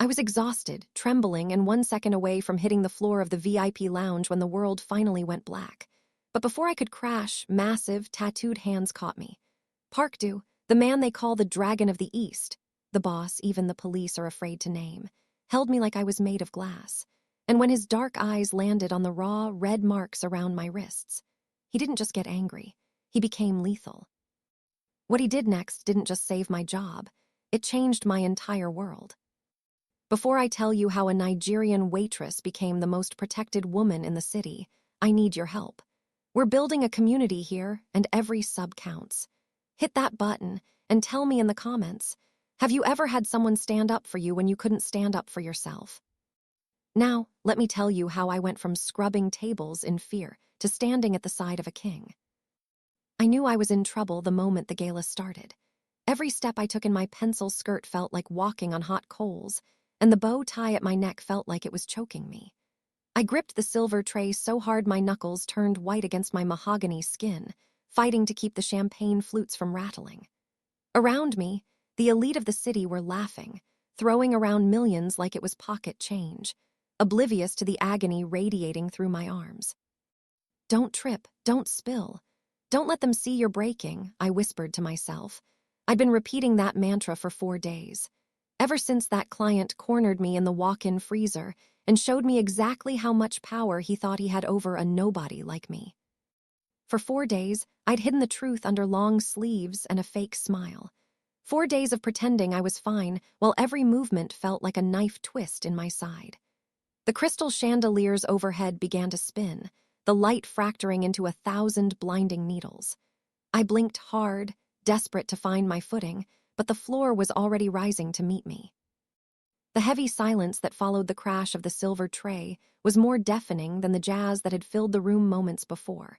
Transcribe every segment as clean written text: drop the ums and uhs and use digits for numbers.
was exhausted, trembling, and 1 second away from hitting the floor of the VIP lounge when the world finally went black. But before I could crash, massive, tattooed hands caught me. Park-do, the man they call the Dragon of the East, the boss even the police are afraid to name, held me like I was made of glass. And when his dark eyes landed on the raw, red marks around my wrists, he didn't just get angry, he became lethal. What he did next didn't just save my job, it changed my entire world. Before I tell you how a Nigerian waitress became the most protected woman in the city, I need your help. We're building a community here, and every sub counts. Hit that button and tell me in the comments, have you ever had someone stand up for you when you couldn't stand up for yourself? Now, let me tell you how I went from scrubbing tables in fear to standing at the side of a king. I knew I was in trouble the moment the gala started. Every step I took in my pencil skirt felt like walking on hot coals, and the bow tie at my neck felt like it was choking me. I gripped the silver tray so hard my knuckles turned white against my mahogany skin, fighting to keep the champagne flutes from rattling. Around me, the elite of the city were laughing, throwing around millions like it was pocket change, oblivious to the agony radiating through my arms. Don't trip, don't spill. Don't let them see you're breaking, I whispered to myself. I'd been repeating that mantra for 4 days. Ever since that client cornered me in the walk-in freezer and showed me exactly how much power he thought he had over a nobody like me. For 4 days, I'd hidden the truth under long sleeves and a fake smile. 4 days of pretending I was fine while every movement felt like a knife twist in my side. The crystal chandeliers overhead began to spin, the light fracturing into 1,000 blinding needles. I blinked hard, desperate to find my footing, but the floor was already rising to meet me. The heavy silence that followed the crash of the silver tray was more deafening than the jazz that had filled the room moments before.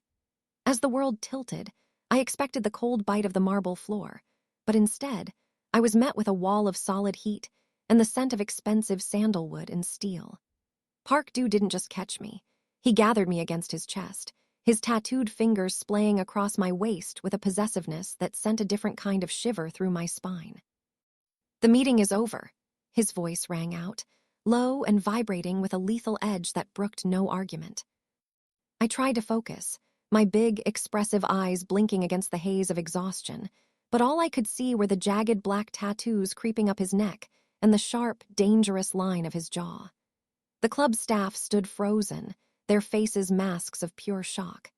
As the world tilted, I expected the cold bite of the marble floor, but instead, I was met with a wall of solid heat and the scent of expensive sandalwood and steel. Park-do didn't just catch me. He gathered me against his chest, his tattooed fingers splaying across my waist with a possessiveness that sent a different kind of shiver through my spine. The meeting is over, his voice rang out, low and vibrating with a lethal edge that brooked no argument. I tried to focus, my big, expressive eyes blinking against the haze of exhaustion, but all I could see were the jagged black tattoos creeping up his neck and the sharp, dangerous line of his jaw. The club staff stood frozen, their faces masks of pure shock.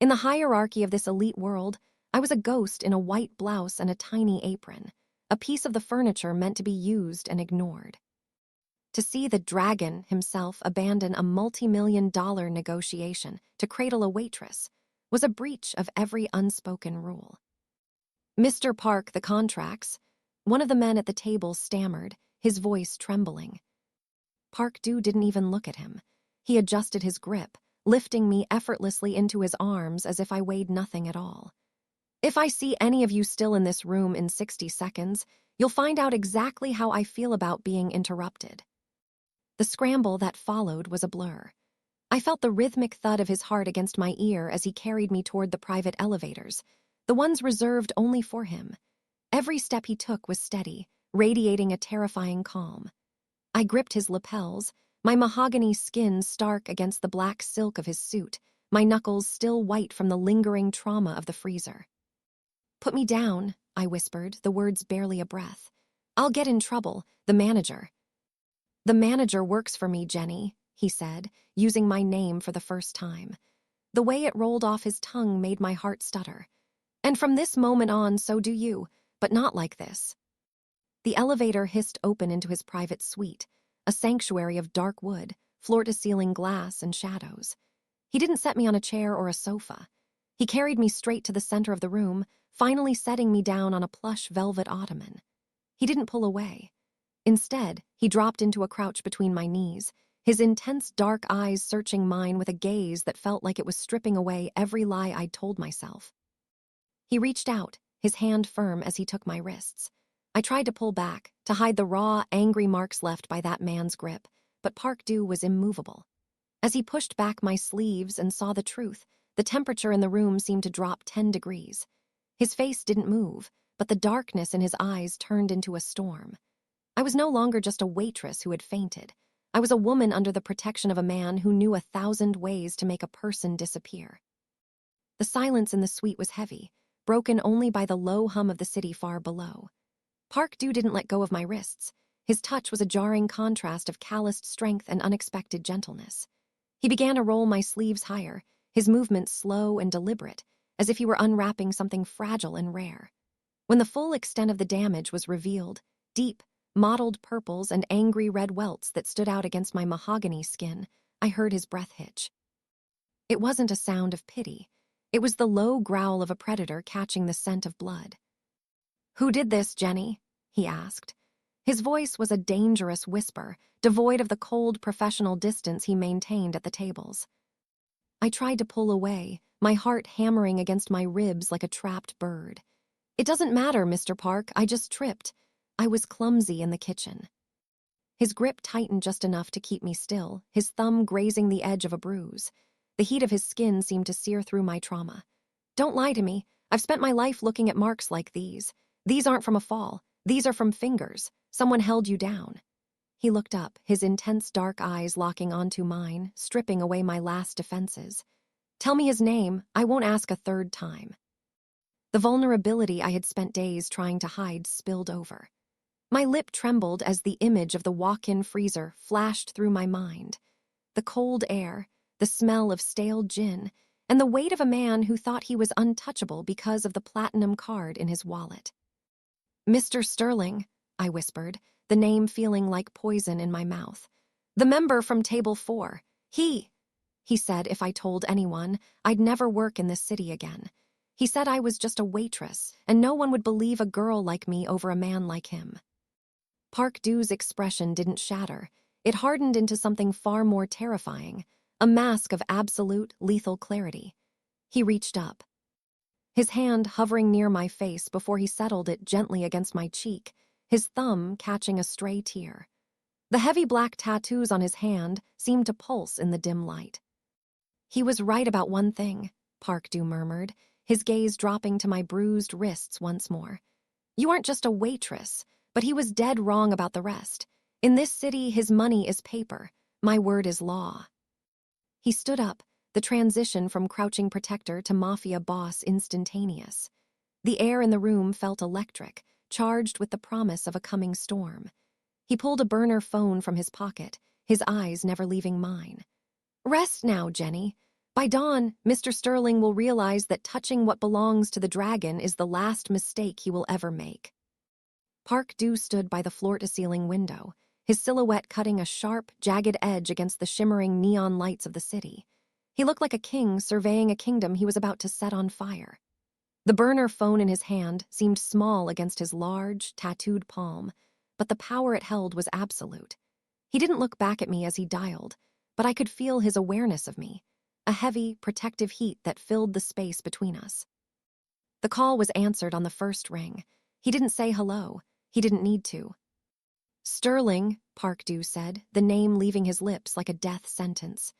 In the hierarchy of this elite world, I was a ghost in a white blouse and a tiny apron, a piece of the furniture meant to be used and ignored. To see the dragon himself abandon a multi-million-dollar negotiation to cradle a waitress was a breach of every unspoken rule. Mr. Park, the contracts, one of the men at the table stammered, his voice trembling. Park-do didn't even look at him. He adjusted his grip, lifting me effortlessly into his arms as if I weighed nothing at all. If I see any of you still in this room in 60 seconds, you'll find out exactly how I feel about being interrupted. The scramble that followed was a blur. I felt the rhythmic thud of his heart against my ear as he carried me toward the private elevators, the ones reserved only for him. Every step he took was steady, radiating a terrifying calm. I gripped his lapels, my mahogany skin stark against the black silk of his suit, my knuckles still white from the lingering trauma of the freezer. "Put me down," I whispered, the words barely a breath. "I'll get in trouble, the manager." "The manager works for me, Jenny," he said, using my name for the first time. The way it rolled off his tongue made my heart stutter. "And from this moment on, so do you, but not like this." The elevator hissed open into his private suite, a sanctuary of dark wood, floor-to-ceiling glass and shadows. He didn't set me on a chair or a sofa. He carried me straight to the center of the room, finally setting me down on a plush velvet ottoman. He didn't pull away. Instead, he dropped into a crouch between my knees, his intense dark eyes searching mine with a gaze that felt like it was stripping away every lie I'd told myself. He reached out, his hand firm as he took my wrists. I tried to pull back, to hide the raw, angry marks left by that man's grip, but Park-do was immovable. As he pushed back my sleeves and saw the truth, the temperature in the room seemed to drop 10 degrees. His face didn't move, but the darkness in his eyes turned into a storm. I was no longer just a waitress who had fainted. I was a woman under the protection of a man who knew 1,000 ways to make a person disappear. The silence in the suite was heavy, broken only by the low hum of the city far below. Park Do didn't let go of my wrists. His touch was a jarring contrast of calloused strength and unexpected gentleness. He began to roll my sleeves higher, his movements slow and deliberate, as if he were unwrapping something fragile and rare. When the full extent of the damage was revealed, deep, mottled purples and angry red welts that stood out against my mahogany skin, I heard his breath hitch. It wasn't a sound of pity. It was the low growl of a predator catching the scent of blood. "Who did this, Jenny?" he asked. His voice was a dangerous whisper, devoid of the cold professional distance he maintained at the tables. I tried to pull away, my heart hammering against my ribs like a trapped bird. "It doesn't matter, Mr. Park, I just tripped. I was clumsy in the kitchen." His grip tightened just enough to keep me still, his thumb grazing the edge of a bruise. The heat of his skin seemed to sear through my trauma. "Don't lie to me. I've spent my life looking at marks like these. These aren't from a fall. These are from fingers. Someone held you down." He looked up, his intense dark eyes locking onto mine, stripping away my last defenses. "Tell me his name. I won't ask a third time." The vulnerability I had spent days trying to hide spilled over. My lip trembled as the image of the walk-in freezer flashed through my mind. The cold air, the smell of stale gin, and the weight of a man who thought he was untouchable because of the platinum card in his wallet. "Mr. Sterling," I whispered, the name feeling like poison in my mouth. "The member from Table 4. He said if I told anyone, I'd never work in this city again. He said I was just a waitress, and no one would believe a girl like me over a man like him." Park Do's expression didn't shatter. It hardened into something far more terrifying, a mask of absolute, lethal clarity. He reached up, his hand hovering near my face before he settled it gently against my cheek, his thumb catching a stray tear. The heavy black tattoos on his hand seemed to pulse in the dim light. "He was right about one thing," Park Do murmured, his gaze dropping to my bruised wrists once more. "You aren't just a waitress, but he was dead wrong about the rest. In this city, his money is paper. My word is law." He stood up, the transition from crouching protector to mafia boss instantaneous. The air in the room felt electric, charged with the promise of a coming storm. He pulled a burner phone from his pocket, his eyes never leaving mine. "Rest now, Jenny. By dawn, Mr. Sterling will realize that touching what belongs to the dragon is the last mistake he will ever make." Park Do stood by the floor-to-ceiling window, his silhouette cutting a sharp, jagged edge against the shimmering neon lights of the city. He looked like a king surveying a kingdom he was about to set on fire. The burner phone in his hand seemed small against his large, tattooed palm, but the power it held was absolute. He didn't look back at me as he dialed, but I could feel his awareness of me, a heavy, protective heat that filled the space between us. The call was answered on the first ring. He didn't say hello. He didn't need to. "Sterling," Park Do said, the name leaving his lips like a death sentence.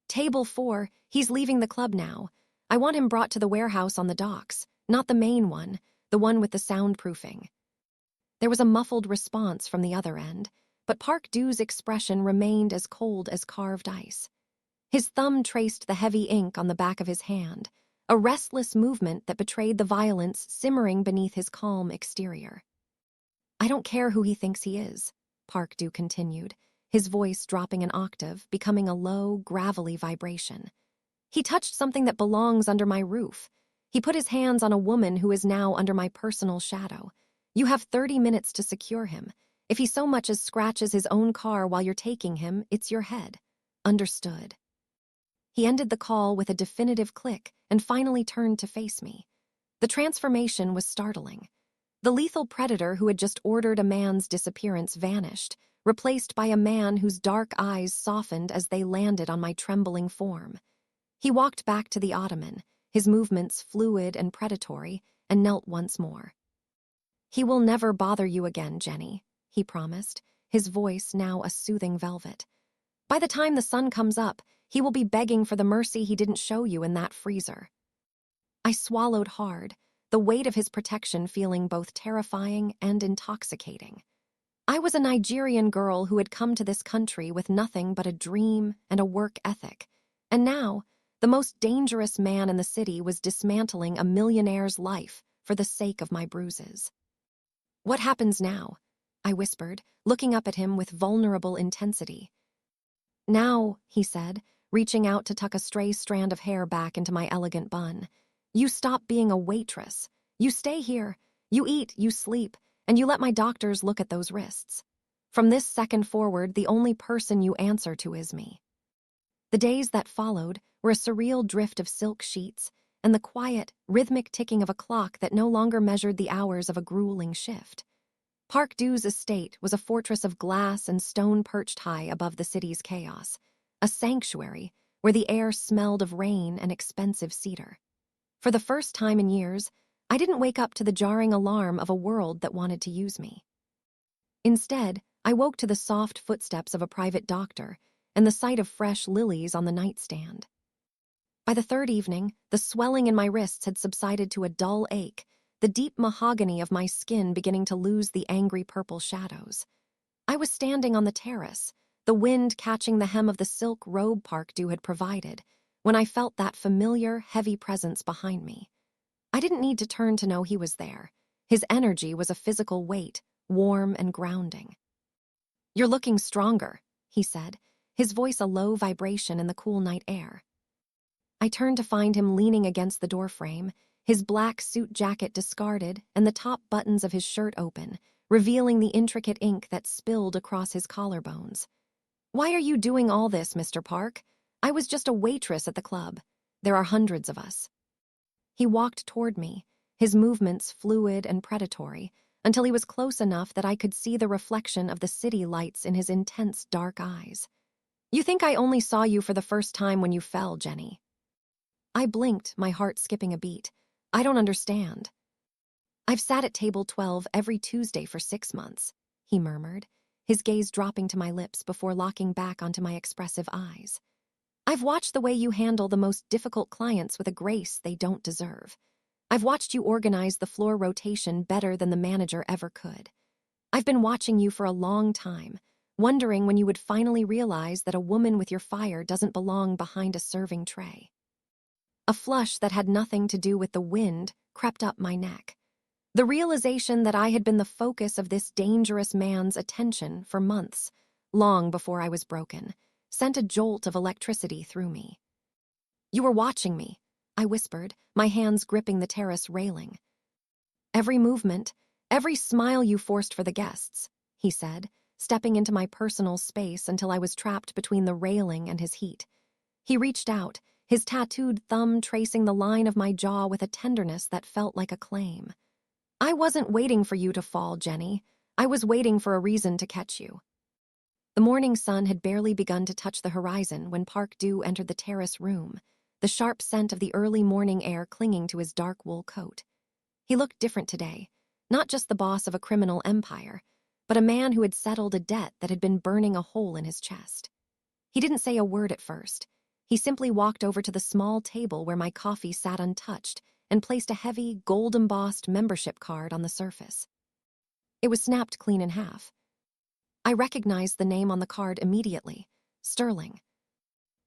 "Table 4, he's leaving the club now. I want him brought to the warehouse on the docks, not the main one, the one with the soundproofing." There was a muffled response from the other end, but Park Do's expression remained as cold as carved ice. His thumb traced the heavy ink on the back of his hand, a restless movement that betrayed the violence simmering beneath his calm exterior. "I don't care who he thinks he is," Park Do continued, his voice dropping an octave, becoming a low, gravelly vibration. "He touched something that belongs under my roof. He put his hands on a woman who is now under my personal shadow. You have 30 minutes to secure him. If he so much as scratches his own car while you're taking him, it's your head. Understood." He ended the call with a definitive click and finally turned to face me. The transformation was startling. The lethal predator who had just ordered a man's disappearance vanished, replaced by a man whose dark eyes softened as they landed on my trembling form. He walked back to the ottoman, his movements fluid and predatory, and knelt once more. "He will never bother you again, Jenny," he promised, his voice now a soothing velvet. "By the time the sun comes up, he will be begging for the mercy he didn't show you in that freezer." I swallowed hard, the weight of his protection feeling both terrifying and intoxicating. I was a Nigerian girl who had come to this country with nothing but a dream and a work ethic. And now, the most dangerous man in the city was dismantling a millionaire's life for the sake of my bruises. "What happens now?" I whispered, looking up at him with vulnerable intensity. "Now," he said, reaching out to tuck a stray strand of hair back into my elegant bun, "you stop being a waitress. You stay here. You eat, you sleep, and you let my doctors look at those wrists. From this second forward, the only person you answer to is me." The days that followed were a surreal drift of silk sheets and the quiet, rhythmic ticking of a clock that no longer measured the hours of a grueling shift. Park Dew's estate was a fortress of glass and stone perched high above the city's chaos, a sanctuary where the air smelled of rain and expensive cedar. For the first time in years, I didn't wake up to the jarring alarm of a world that wanted to use me. Instead, I woke to the soft footsteps of a private doctor and the sight of fresh lilies on the nightstand. By the third evening, the swelling in my wrists had subsided to a dull ache, the deep mahogany of my skin beginning to lose the angry purple shadows. I was standing on the terrace, the wind catching the hem of the silk robe Park Dew had provided, when I felt that familiar, heavy presence behind me. I didn't need to turn to know he was there. His energy was a physical weight, warm and grounding. "You're looking stronger," he said, his voice a low vibration in the cool night air. I turned to find him leaning against the doorframe, his black suit jacket discarded and the top buttons of his shirt open, revealing the intricate ink that spilled across his collarbones. "Why are you doing all this, Mr. Park? I was just a waitress at the club. There are hundreds of us." He walked toward me, his movements fluid and predatory, until he was close enough that I could see the reflection of the city lights in his intense dark eyes. "You think I only saw you for the first time when you fell, Jenny?" I blinked, my heart skipping a beat. "I don't understand." "I've sat at table 12 every Tuesday for 6 months, he murmured, his gaze dropping to my lips before locking back onto my expressive eyes. "I've watched the way you handle the most difficult clients with a grace they don't deserve. I've watched you organize the floor rotation better than the manager ever could. I've been watching you for a long time, wondering when you would finally realize that a woman with your fire doesn't belong behind a serving tray." A flush that had nothing to do with the wind crept up my neck. The realization that I had been the focus of this dangerous man's attention for months, long before I was broken, sent a jolt of electricity through me. "You were watching me," I whispered, my hands gripping the terrace railing. "Every movement, every smile you forced for the guests," he said, stepping into my personal space until I was trapped between the railing and his heat. He reached out, his tattooed thumb tracing the line of my jaw with a tenderness that felt like a claim. "I wasn't waiting for you to fall, Jenny. I was waiting for a reason to catch you." The morning sun had barely begun to touch the horizon when Park Dew entered the terrace room, the sharp scent of the early morning air clinging to his dark wool coat. He looked different today, not just the boss of a criminal empire, but a man who had settled a debt that had been burning a hole in his chest. He didn't say a word at first. He simply walked over to the small table where my coffee sat untouched and placed a heavy, gold-embossed membership card on the surface. It was snapped clean in half. I recognized the name on the card immediately, Sterling.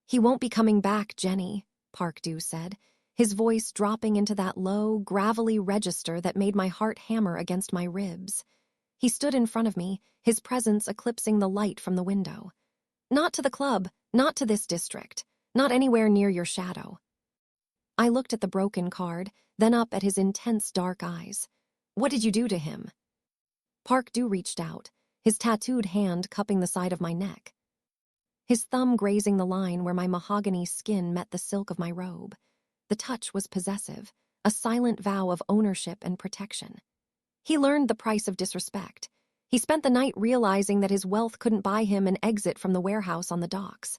"He won't be coming back, Jenny," Park Dew said, his voice dropping into that low, gravelly register that made my heart hammer against my ribs. He stood in front of me, his presence eclipsing the light from the window. "Not to the club, not to this district, not anywhere near your shadow." I looked at the broken card, then up at his intense dark eyes. "What did you do to him?" Park Dew reached out, his tattooed hand cupping the side of my neck, his thumb grazing the line where my mahogany skin met the silk of my robe. The touch was possessive, a silent vow of ownership and protection. He learned the price of disrespect. He spent the night realizing that his wealth couldn't buy him an exit from the warehouse on the docks.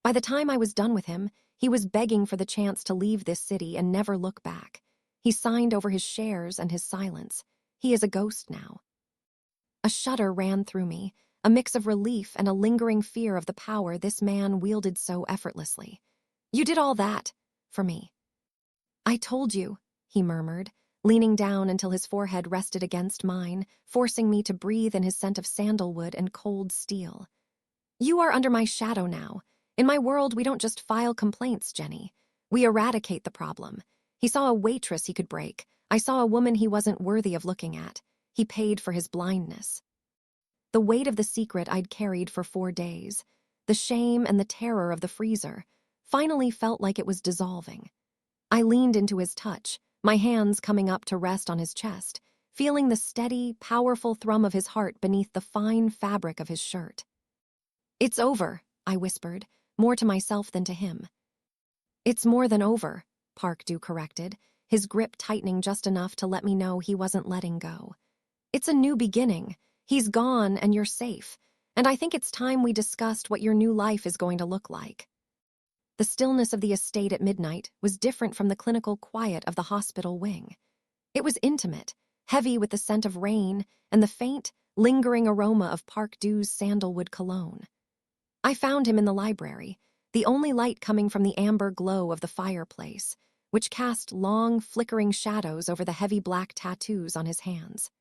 By the time I was done with him, he was begging for the chance to leave this city and never look back. He signed over his shares and his silence. He is a ghost now. A shudder ran through me, a mix of relief and a lingering fear of the power this man wielded so effortlessly. "You did all that for me." "I told you," he murmured, leaning down until his forehead rested against mine, forcing me to breathe in his scent of sandalwood and cold steel. "You are under my shadow now. In my world, we don't just file complaints, Jenny. We eradicate the problem. He saw a waitress he could break. I saw a woman he wasn't worthy of looking at. He paid for his blindness." The weight of the secret I'd carried for 4 days, the shame and the terror of the freezer, finally felt like it was dissolving. I leaned into his touch, my hands coming up to rest on his chest, feeling the steady, powerful thrum of his heart beneath the fine fabric of his shirt. "It's over," I whispered, more to myself than to him. "It's more than over," Park Du corrected, his grip tightening just enough to let me know he wasn't letting go. "It's a new beginning. He's gone and you're safe, and I think it's time we discussed what your new life is going to look like." The stillness of the estate at midnight was different from the clinical quiet of the hospital wing. It was intimate, heavy with the scent of rain and the faint, lingering aroma of Park Du's sandalwood cologne. I found him in the library, the only light coming from the amber glow of the fireplace, which cast long, flickering shadows over the heavy black tattoos on his hands.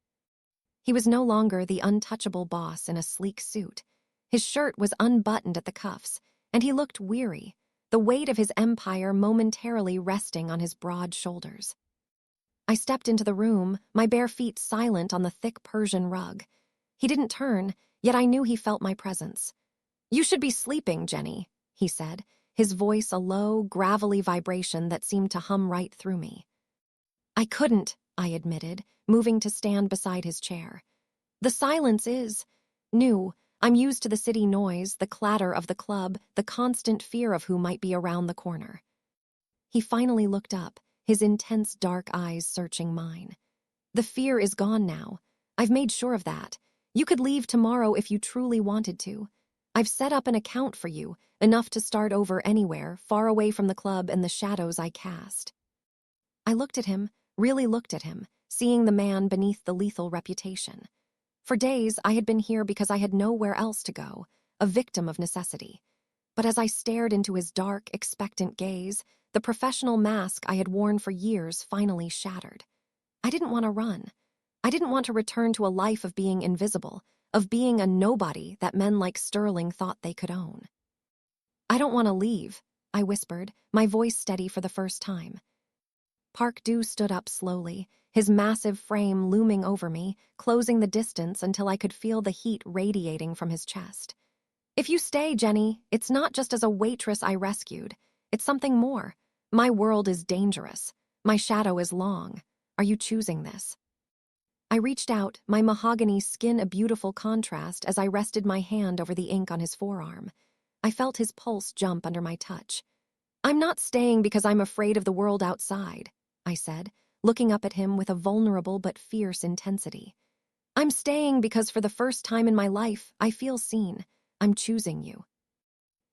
He was no longer the untouchable boss in a sleek suit. His shirt was unbuttoned at the cuffs, and he looked weary, the weight of his empire momentarily resting on his broad shoulders. I stepped into the room, my bare feet silent on the thick Persian rug. He didn't turn, yet I knew he felt my presence. "You should be sleeping, Jenny," he said, his voice a low, gravelly vibration that seemed to hum right through me. "I couldn't," I admitted, moving to stand beside his chair. "The silence is new. I'm used to the city noise, the clatter of the club, the constant fear of who might be around the corner." He finally looked up, his intense dark eyes searching mine. "The fear is gone now. I've made sure of that. You could leave tomorrow if you truly wanted to. I've set up an account for you, enough to start over anywhere, far away from the club and the shadows I cast." I looked at him, really looked at him, seeing the man beneath the lethal reputation. For days, I had been here because I had nowhere else to go, a victim of necessity. But as I stared into his dark, expectant gaze, the professional mask I had worn for years finally shattered. I didn't want to run. I didn't want to return to a life of being invisible, of being a nobody that men like Sterling thought they could own. "I don't want to leave," I whispered, my voice steady for the first time. Park Du stood up slowly, his massive frame looming over me, closing the distance until I could feel the heat radiating from his chest. "If you stay, Jenny, it's not just as a waitress I rescued. It's something more. My world is dangerous. My shadow is long. Are you choosing this?" I reached out, my mahogany skin a beautiful contrast as I rested my hand over the ink on his forearm. I felt his pulse jump under my touch. "I'm not staying because I'm afraid of the world outside," I said, looking up at him with a vulnerable but fierce intensity. "I'm staying because for the first time in my life, I feel seen. I'm choosing you."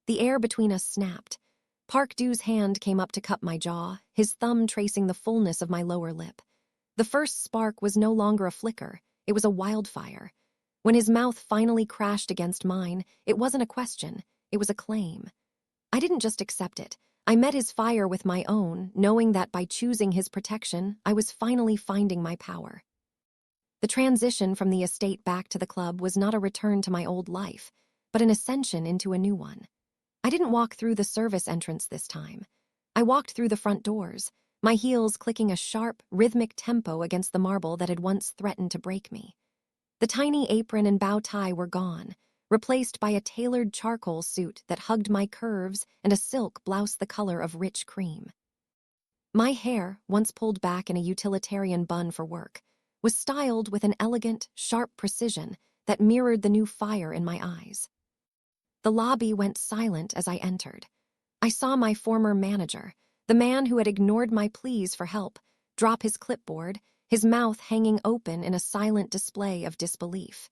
The air between us snapped. Park Du's hand came up to cup my jaw, his thumb tracing the fullness of my lower lip. The first spark was no longer a flicker, it was a wildfire. When his mouth finally crashed against mine, it wasn't a question, it was a claim. I didn't just accept it. I met his fire with my own, knowing that by choosing his protection, I was finally finding my power. The transition from the estate back to the club was not a return to my old life, but an ascension into a new one. I didn't walk through the service entrance this time. I walked through the front doors, my heels clicking a sharp, rhythmic tempo against the marble that had once threatened to break me. The tiny apron and bow tie were gone, replaced by a tailored charcoal suit that hugged my curves and a silk blouse the color of rich cream. My hair, once pulled back in a utilitarian bun for work, was styled with an elegant, sharp precision that mirrored the new fire in my eyes. The lobby went silent as I entered. I saw my former manager, the man who had ignored my pleas for help, drop his clipboard, his mouth hanging open in a silent display of disbelief.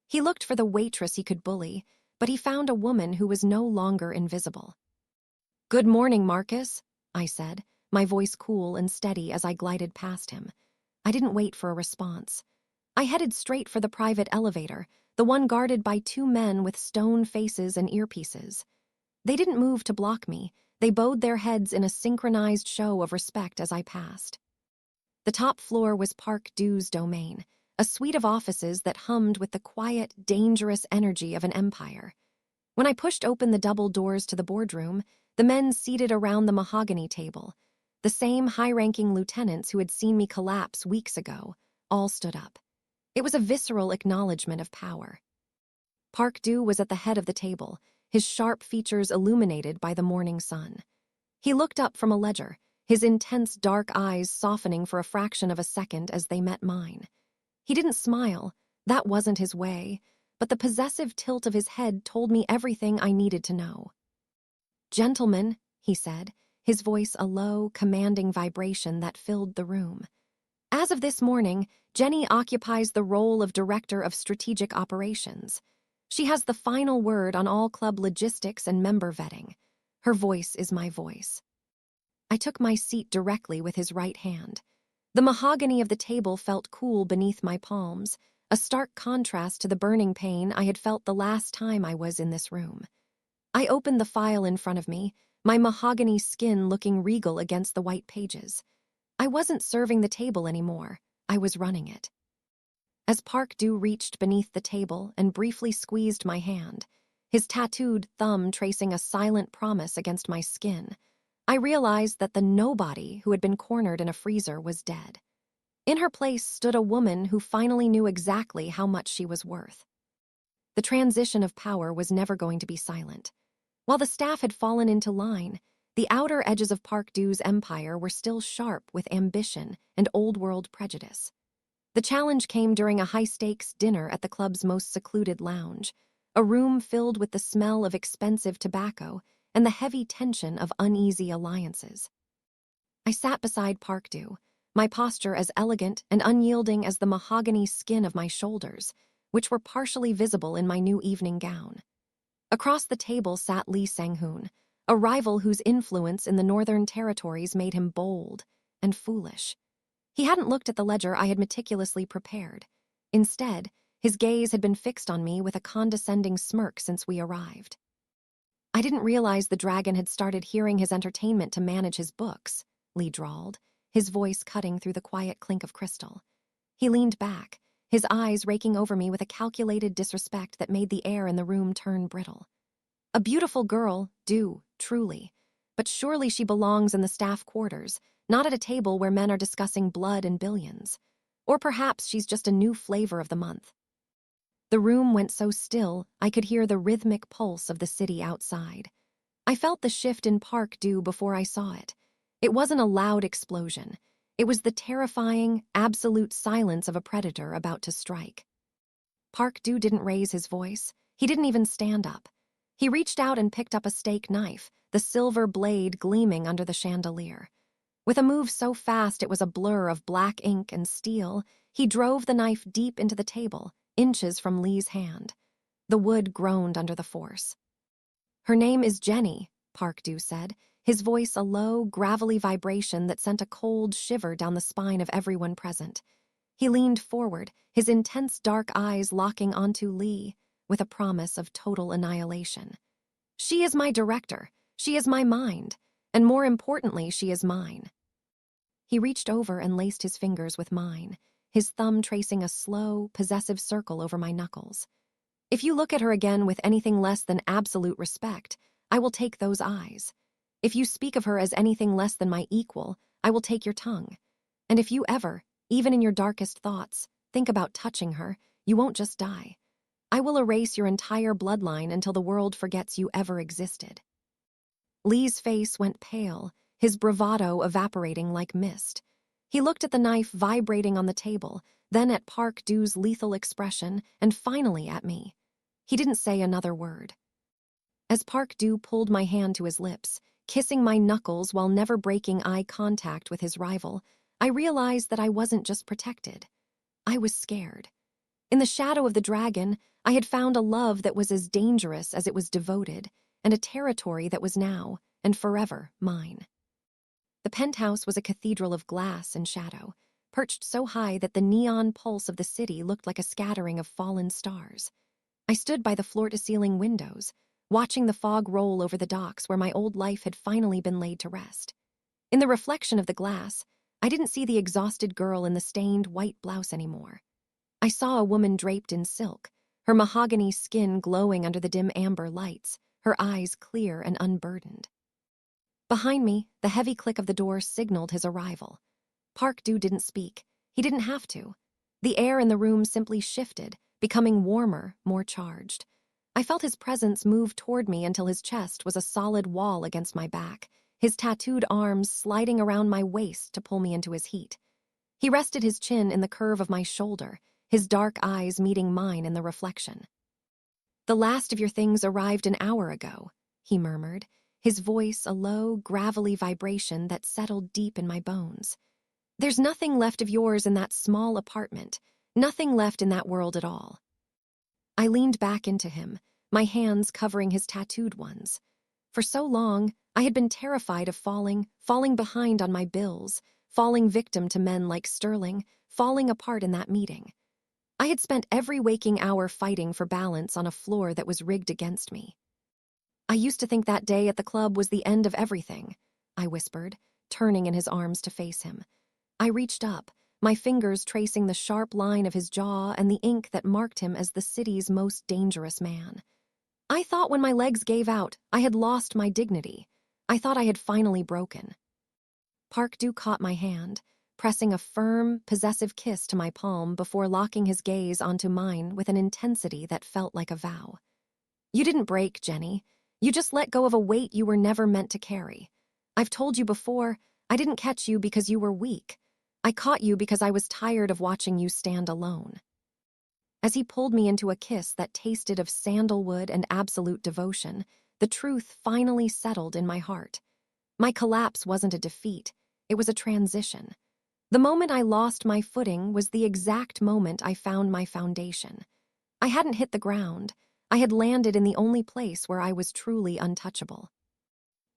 He looked for the waitress he could bully, but he found a woman who was no longer invisible. "Good morning, Marcus," I said, my voice cool and steady as I glided past him. I didn't wait for a response. I headed straight for the private elevator, the one guarded by 2 men with stone faces and earpieces. They didn't move to block me. They bowed their heads in a synchronized show of respect as I passed. The top floor was Park Do's domain, a suite of offices that hummed with the quiet, dangerous energy of an empire. When I pushed open the double doors to the boardroom, the men seated around the mahogany table, the same high-ranking lieutenants who had seen me collapse weeks ago, all stood up. It was a visceral acknowledgement of power. Park Do was at the head of the table, his sharp features illuminated by the morning sun. He looked up from a ledger, his intense dark eyes softening for a fraction of a second as they met mine. He didn't smile, that wasn't his way, but the possessive tilt of his head told me everything I needed to know. "Gentlemen," he said, his voice a low, commanding vibration that filled the room. "As of this morning, Jenny occupies the role of Director of Strategic Operations. She has the final word on all club logistics and member vetting. Her voice is my voice." I took my seat directly with his right hand. The mahogany of the table felt cool beneath my palms, a stark contrast to the burning pain I had felt the last time I was in this room. I opened the file in front of me, my mahogany skin looking regal against the white pages. I wasn't serving the table anymore, I was running it. As Park Do reached beneath the table and briefly squeezed my hand, his tattooed thumb tracing a silent promise against my skin, I realized that the nobody who had been cornered in a freezer was dead. In her place stood a woman who finally knew exactly how much she was worth. The transition of power was never going to be silent. While the staff had fallen into line, the outer edges of Park Do's empire were still sharp with ambition and old-world prejudice. The challenge came during a high-stakes dinner at the club's most secluded lounge, a room filled with the smell of expensive tobacco and the heavy tension of uneasy alliances. I sat beside Park Do, my posture as elegant and unyielding as the mahogany skin of my shoulders, which were partially visible in my new evening gown. Across the table sat Lee Sang-hoon, a rival whose influence in the Northern Territories made him bold and foolish. He hadn't looked at the ledger I had meticulously prepared. Instead, his gaze had been fixed on me with a condescending smirk since we arrived. "I didn't realize the dragon had started hearing his entertainment to manage his books," Lee drawled, his voice cutting through the quiet clink of crystal. He leaned back, his eyes raking over me with a calculated disrespect that made the air in the room turn brittle. "A beautiful girl, truly. But surely she belongs in the staff quarters, not at a table where men are discussing blood and billions. Or perhaps she's just a new flavor of the month." The room went so still, I could hear the rhythmic pulse of the city outside. I felt the shift in Park Do before I saw it. It wasn't a loud explosion. It was the terrifying, absolute silence of a predator about to strike. Park Do didn't raise his voice. He didn't even stand up. He reached out and picked up a steak knife, the silver blade gleaming under the chandelier. With a move so fast it was a blur of black ink and steel, he drove the knife deep into the table, inches from Lee's hand. The wood groaned under the force. "Her name is Jenny," Park Do said, his voice a low, gravelly vibration that sent a cold shiver down the spine of everyone present. He leaned forward, his intense dark eyes locking onto Lee, with a promise of total annihilation. "She is my director, she is my mind, and more importantly, she is mine." He reached over and laced his fingers with mine, his thumb tracing a slow, possessive circle over my knuckles. "If you look at her again with anything less than absolute respect, I will take those eyes. If you speak of her as anything less than my equal, I will take your tongue. And if you ever, even in your darkest thoughts, think about touching her, you won't just die. I will erase your entire bloodline until the world forgets you ever existed." Lee's face went pale, his bravado evaporating like mist. He looked at the knife vibrating on the table, then at Park Do's lethal expression, and finally at me. He didn't say another word. As Park Do pulled my hand to his lips, kissing my knuckles while never breaking eye contact with his rival, I realized that I wasn't just protected. I was scared. In the shadow of the dragon, I had found a love that was as dangerous as it was devoted, and a territory that was now, and forever, mine. The penthouse was a cathedral of glass and shadow, perched so high that the neon pulse of the city looked like a scattering of fallen stars. I stood by the floor-to-ceiling windows, watching the fog roll over the docks where my old life had finally been laid to rest. In the reflection of the glass, I didn't see the exhausted girl in the stained white blouse anymore. I saw a woman draped in silk, her mahogany skin glowing under the dim amber lights, her eyes clear and unburdened. Behind me, the heavy click of the door signaled his arrival. Park Do didn't speak. He didn't have to. The air in the room simply shifted, becoming warmer, more charged. I felt his presence move toward me until his chest was a solid wall against my back, his tattooed arms sliding around my waist to pull me into his heat. He rested his chin in the curve of my shoulder, his dark eyes meeting mine in the reflection. "The last of your things arrived an hour ago," he murmured, his voice a low, gravelly vibration that settled deep in my bones. "There's nothing left of yours in that small apartment, nothing left in that world at all." I leaned back into him, my hands covering his tattooed ones. For so long, I had been terrified of falling behind on my bills, falling victim to men like Sterling, falling apart in that meeting. I had spent every waking hour fighting for balance on a floor that was rigged against me. "I used to think that day at the club was the end of everything," I whispered, turning in his arms to face him. I reached up, my fingers tracing the sharp line of his jaw and the ink that marked him as the city's most dangerous man. I thought when my legs gave out, I had lost my dignity. I thought I had finally broken. Park Do caught my hand, pressing a firm, possessive kiss to my palm before locking his gaze onto mine with an intensity that felt like a vow. "You didn't break, Jenny. You just let go of a weight you were never meant to carry. I've told you before, I didn't catch you because you were weak. I caught you because I was tired of watching you stand alone." As he pulled me into a kiss that tasted of sandalwood and absolute devotion, the truth finally settled in my heart. My collapse wasn't a defeat, it was a transition. The moment I lost my footing was the exact moment I found my foundation. I hadn't hit the ground. I had landed in the only place where I was truly untouchable.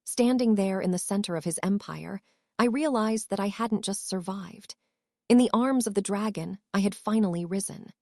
Standing there in the center of his empire, I realized that I hadn't just survived. In the arms of the dragon, I had finally risen.